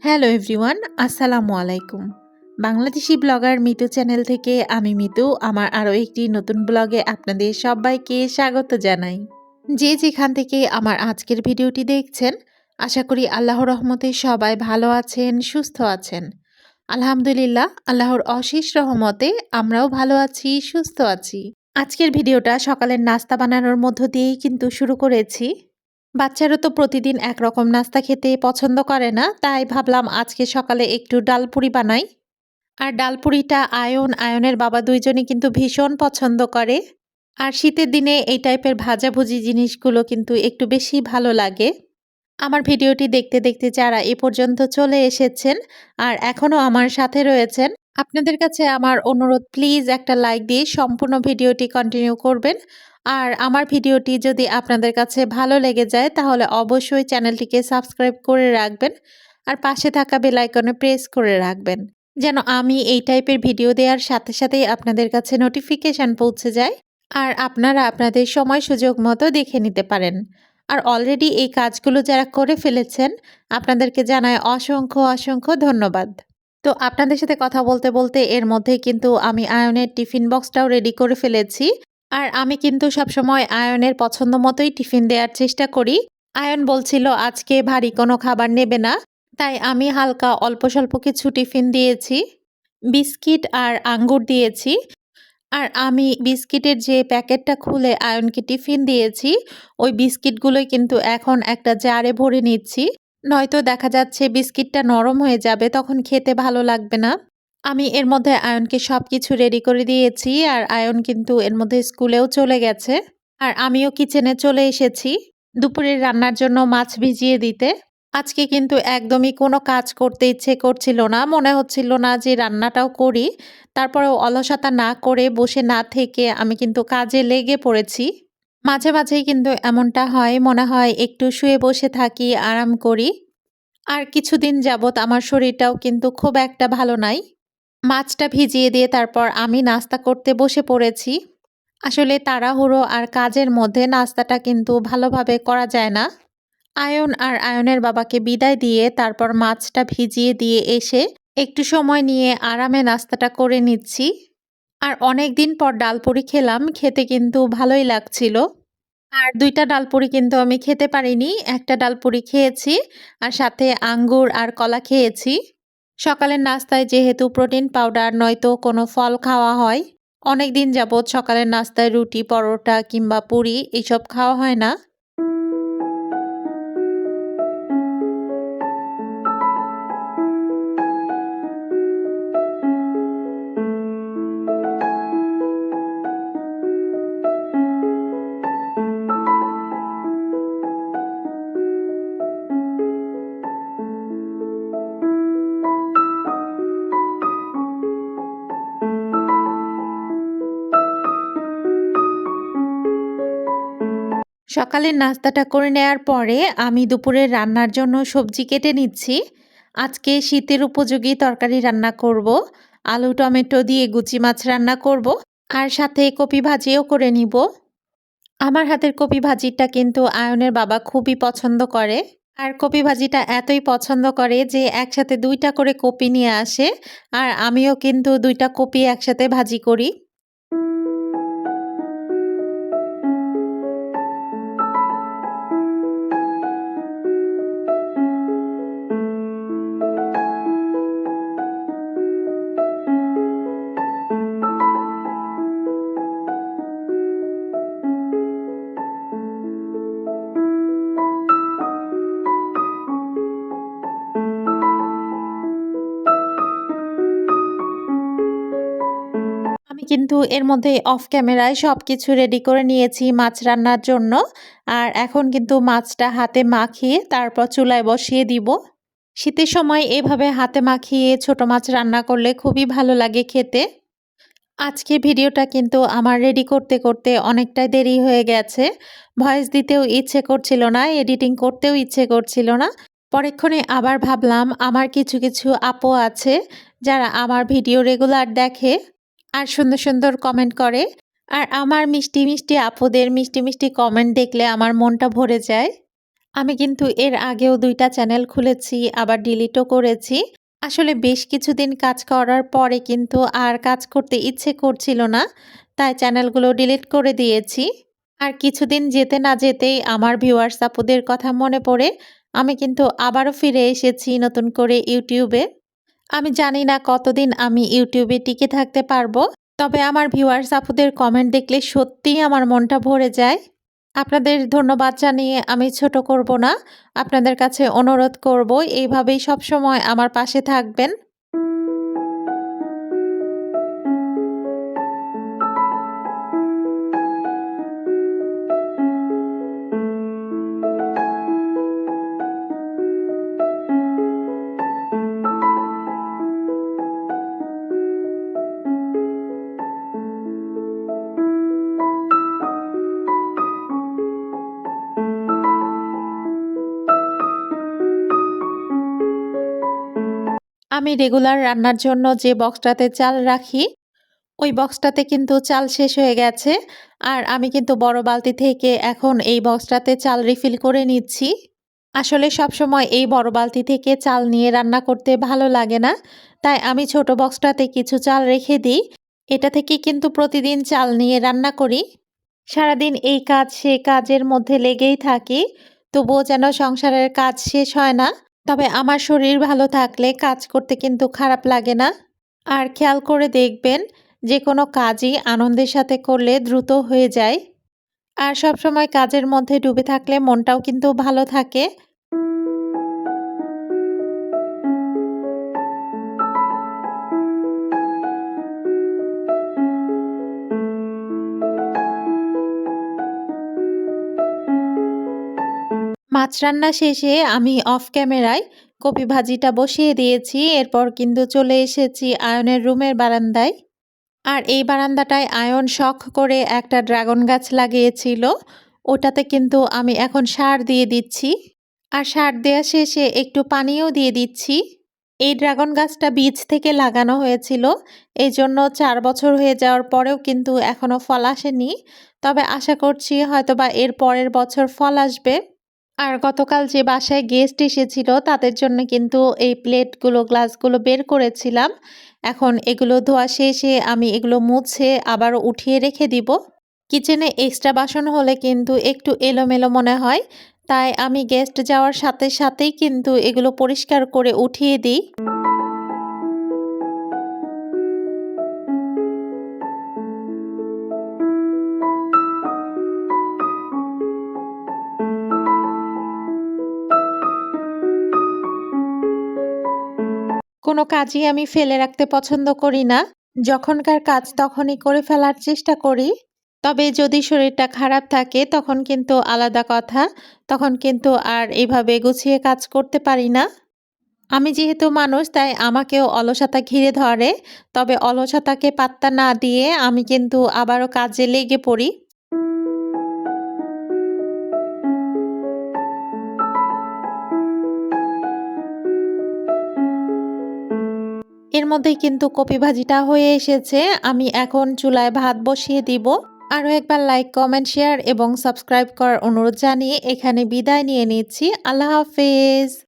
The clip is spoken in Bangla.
হ্যালো এভরিওয়ান, আসসালামু আলাইকুম। বাংলাদেশি ব্লগার মিতু চ্যানেল থেকে আমি মিতু আমার আরও একটি নতুন ব্লগে আপনাদের সবাইকে স্বাগত জানাই। যে যেখান থেকে আমার আজকের ভিডিওটি দেখছেন, আশা করি আল্লাহর রহমতে সবাই ভালো আছেন, সুস্থ আছেন। আলহামদুলিল্লাহ, আল্লাহর অশেষ রহমতে আমরাও ভালো আছি, সুস্থ আছি। আজকের ভিডিওটা সকালের নাস্তা বানানোর মধ্য দিয়েই কিন্তু শুরু করেছি। বাচ্চারা তো প্রতিদিন একরকম নাস্তা খেতে পছন্দ করে না, তাই ভাবলাম আজকে সকালে একটু ডালপুরি বানাই। আর ডালপুরিটা আয়নের বাবা দুইজনই কিন্তু ভীষণ পছন্দ করে। আর শীতের দিনে এই টাইপের ভাজাভুজি জিনিসগুলো কিন্তু একটু বেশি ভালো লাগে। আমার ভিডিওটি দেখতে দেখতে যারা এ পর্যন্ত চলে এসেছেন আর এখনও আমার সাথে রয়েছেন, আপনাদের কাছে আমার অনুরোধ, প্লিজ একটা লাইক দিয়ে সম্পূর্ণ ভিডিওটি কন্টিনিউ করবেন। আর আমার ভিডিওটি যদি আপনাদের কাছে ভালো লেগে যায় তাহলে অবশ্যই চ্যানেলটিকে সাবস্ক্রাইব করে রাখবেন আর পাশে থাকা বেল আইকনে প্রেস করে রাখবেন, যেন আমি এই টাইপের ভিডিও দেওয়ার সাথে সাথেই আপনাদের কাছে নোটিফিকেশান পৌঁছে যায় আর আপনারা আপনাদের সময় সুযোগ মতো দেখে নিতে পারেন। আর অলরেডি এই কাজগুলো যারা করে ফেলেছেন, আপনাদেরকে জানায় অসংখ্য অসংখ্য ধন্যবাদ। তো আপনাদের সাথে কথা বলতে বলতে এর মধ্যেই কিন্তু আমি আয়নের টিফিন বক্সটাও রেডি করে ফেলেছি। আর আমি কিন্তু সবসময় আয়নের পছন্দ মতোই টিফিন দেওয়ার চেষ্টা করি। আয়ন বলছিল আজকে ভারী কোনো খাবার নেবে না, তাই আমি হালকা অল্প স্বল্প কিছু টিফিন দিয়েছি। বিস্কিট আর আঙ্গুর দিয়েছি। আর আমি বিস্কিটের যে প্যাকেটটা খুলে আয়নকে টিফিন দিয়েছি, ওই বিস্কিটগুলোই কিন্তু এখন একটা জারে ভরে নিচ্ছি। নয়তো দেখা যাচ্ছে বিস্কিটটা নরম হয়ে যাবে, তখন খেতে ভালো লাগবে না। আমি এর মধ্যে আয়নকে সবকিছু রেডি করে দিয়েছি আর আয়ন কিন্তু এর মধ্যে স্কুলেও চলে গেছে। আর আমিও কিচেনে চলে এসেছি দুপুরের রান্নার জন্য মাছ ভিজিয়ে দিতে। আজকে কিন্তু একদমই কোনো কাজ করতে ইচ্ছে করছিল না, মনে হচ্ছিল না যে রান্নাটাও করি। তারপরেও অলসতা না করে বসে না থেকে আমি কিন্তু কাজে লেগে পড়েছি। মাঝে মাঝেই কিন্তু এমনটা হয়, মনে হয় একটু শুয়ে বসে থাকি, আরাম করি। আর কিছুদিন যাবৎ আমার শরীরটাও কিন্তু খুব একটা ভালো নাই। মাছটা ভিজিয়ে দিয়ে তারপর আমি নাস্তা করতে বসে পড়েছি। আসলে তাড়াহুড়ো আর কাজের মধ্যে নাস্তাটা কিন্তু ভালোভাবে করা যায় না। আয়ন আর আয়নের বাবাকে বিদায় দিয়ে তারপর মাছটা ভিজিয়ে দিয়ে এসে একটু সময় নিয়ে আরামে নাস্তাটা করে নিচ্ছি। আর অনেক দিন পর ডালপুরি খেলাম, খেতে কিন্তু ভালোই লাগছিল। আর ২ টা ডালপুরি কিন্তু আমি খেতে পারিনি। একটা ডালপুরি খেয়েছি আর সাথে আঙ্গুর আর কলা খেয়েছি। সকালের নাস্তায় যেহেতু প্রোটিন পাউডার নয়তো কোনো ফল খাওয়া হয়, অনেকদিন যাবৎ সকালের নাস্তায় রুটি, পরোটা কিংবা পুরি এসব খাওয়া হয় না। সকালের নাস্তাটা করে নেয়ার পরে আমি দুপুরের রান্নার জন্য সবজি কেটে নিচ্ছি। আজকে শীতের উপযোগী তরকারি রান্না করব। আলু টমেটো দিয়ে গুচি মাছ রান্না করব আর সাথে কপি ভাজিও করে নিব। আমার হাতের কপি ভাজিটা কিন্তু আয়নের বাবা খুবই পছন্দ করে। আর কপি ভাজিটা এতই পছন্দ করে যে একসাথে ২ টা করে কপি নিয়ে আসে আর আমিও কিন্তু ২ টা কপি একসাথে ভাজি করি। আমি কিন্তু এর মধ্যে অফ ক্যামেরায় সবকিছু রেডি করে নিয়েছি মাছ রান্নার জন্য। আর এখন কিন্তু মাছটা হাতে মাখিয়ে তারপর চুলায় বসিয়ে দিব। শীতের সময় এভাবে হাতে মাখিয়ে ছোট মাছ রান্না করলে খুবই ভালো লাগে খেতে। আজকে ভিডিওটা কিন্তু আমার রেডি করতে করতে অনেকটাই দেরি হয়ে গেছে। ভয়েস দিতেও ইচ্ছে করছিল না, এডিটিং করতেও ইচ্ছে করছিল না। পরেক্ষণে আবার ভাবলাম আমার কিছু কিছু আপু আছে যারা আমার ভিডিও রেগুলার দেখে আর সুন্দর সুন্দর কমেন্ট করে। আর আমার মিষ্টি মিষ্টি আপুদের মিষ্টি মিষ্টি কমেন্ট দেখলে আমার মনটা ভরে যায়। আমি কিন্তু এর আগেও ২ টা চ্যানেল খুলেছি, আবার ডিলিটও করেছি। আসলে বেশ কিছুদিন কাজ করার পরে কিন্তু আর কাজ করতে ইচ্ছে করছিল না। তাই চ্যানেলগুলো ডিলিট করে দিয়েছি। আর কিছুদিন যেতে না যেতেই আমার ভিউয়ার্স আপুদের কথা মনে পড়ে আমি কিন্তু আবারও ফিরে এসেছি নতুন করে YouTube এ। আমি জানি না কতদিন আমি YouTube এ টিকে থাকতে পারবো। তবে আমার ভিউয়ার্স আপুদের কমেন্ট দেখলে সত্যিই আমার মনটা ভরে যায়। আপনাদের ধন্যবাদ জানিয়ে আমি ছোট করব না। আপনাদের কাছে অনুরোধ করব এইভাবেই সবসময় আমার পাশে থাকবেন। আমি রেগুলার রান্নার জন্য যে বক্সটাতে চাল রাখি, ওই বক্সটাতে কিন্তু চাল শেষ হয়ে গেছে। আর আমি কিন্তু বড় বালতি থেকে এখন এই বক্সটাতে চাল রিফিল করে নিচ্ছি। আসলে সবসময় এই বড় বালতি থেকে চাল নিয়ে রান্না করতে ভালো লাগে না। তাই আমি ছোট বক্সটাতে কিছু চাল রেখে দিই। এটা থেকে কিন্তু প্রতিদিন চাল নিয়ে রান্না করি। সারাদিন এই কাজ সে কাজের মধ্যে লেগেই থাকি। তবুও যেন সংসারের কাজ শেষ হয় না। তবে আমার শরীর ভালো থাকলে কাজ করতে কিন্তু খারাপ লাগে না। আর খেয়াল করে দেখবেন যেকোনো কাজই আনন্দের সাথে করলে দ্রুত হয়ে যায়। আর সবসময় কাজের মধ্যে ডুবে থাকলে মনটাও কিন্তু ভালো থাকে। মাছ রান্না শেষে আমি অফ ক্যামেরায় কপি ভাজিটা বসিয়ে দিয়েছি। এরপর কিন্তু চলে এসেছি আয়নের রুমের বারান্দায়। আর এই বারান্দাটায় আয়ন শখ করে একটা ড্রাগন গাছ লাগিয়েছিল। ওটাতে কিন্তু আমি এখন সার দিয়ে দিচ্ছি। আর সার দেয়া শেষে একটু পানিও দিয়ে দিচ্ছি। এই ড্রাগন গাছটা বীজ থেকে লাগানো হয়েছিল। এজন্য ৪ বছর হয়ে যাওয়ার পরেও কিন্তু এখনো ফল আসেনি। তবে আশা করছি হয়তোবা এর পরের বছর ফল আসবে। আর গতকাল যে বাসায় গেস্ট এসেছিল তাদের জন্য কিন্তু এই প্লেটগুলো, গ্লাসগুলো বের করেছিলাম। এখন এগুলো ধোয়া শেষে আমি এগুলো মুছে আবারও উঠিয়ে রেখে দিব। কিচেনে এক্সট্রা বাসন হলে কিন্তু একটু এলোমেলো মনে হয়। তাই আমি গেস্ট যাওয়ার সাথে সাথেই কিন্তু এগুলো পরিষ্কার করে উঠিয়ে দিই। কোনো কাজই আমি ফেলে রাখতে পছন্দ করি না। যখনকার কাজ তখনই করে ফেলার চেষ্টা করি। তবে যদি শরীরটা খারাপ থাকে তখন কিন্তু আলাদা কথা। তখন কিন্তু আর এভাবে গুছিয়ে কাজ করতে পারি না। আমি যেহেতু মানুষ তাই আমাকেও অলসতা ঘিরে ধরে। তবে অলসতাকে পাত্তা না দিয়ে আমি কিন্তু আবারও কাজে লেগে পড়ি। এর মধ্যেই কিন্তু কপি ভাজিটা হয়ে এসেছে। আমি এখন চুলায় ভাত বসিয়ে দিব। আরও একবার লাইক, কমেন্ট, শেয়ার এবং সাবস্ক্রাইব করার অনুরোধ জানিয়ে এখানে বিদায় নিয়ে নিচ্ছি। আল্লাহ হাফেজ।